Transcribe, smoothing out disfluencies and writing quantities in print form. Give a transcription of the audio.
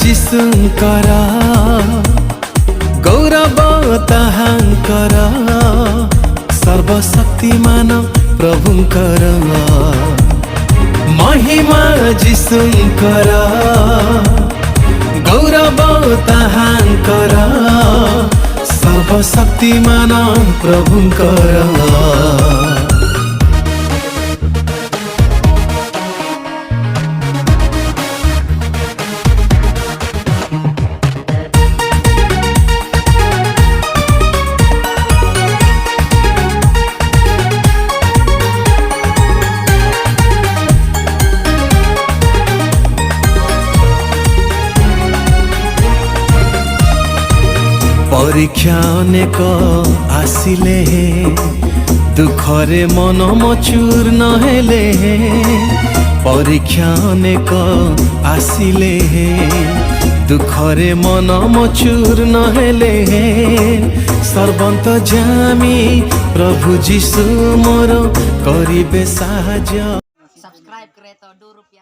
जीशुंकर गौरव ताहांकर सर्वशक्तिमान प्रभुंकर महिमा जीशुंकर गौरव ताहांकर सर्वशक्तिमान प्रभुंकर परीक्षा अनेक आसिले दुखरे मन मचूर नहेले परीक्षा अनेक आसिले दुखरे मन मचूर नहेले सर्वंतर्यामी प्रभु जीशु मोर करिबे साहाय्य। सब्सक्राइब करे तो ₹2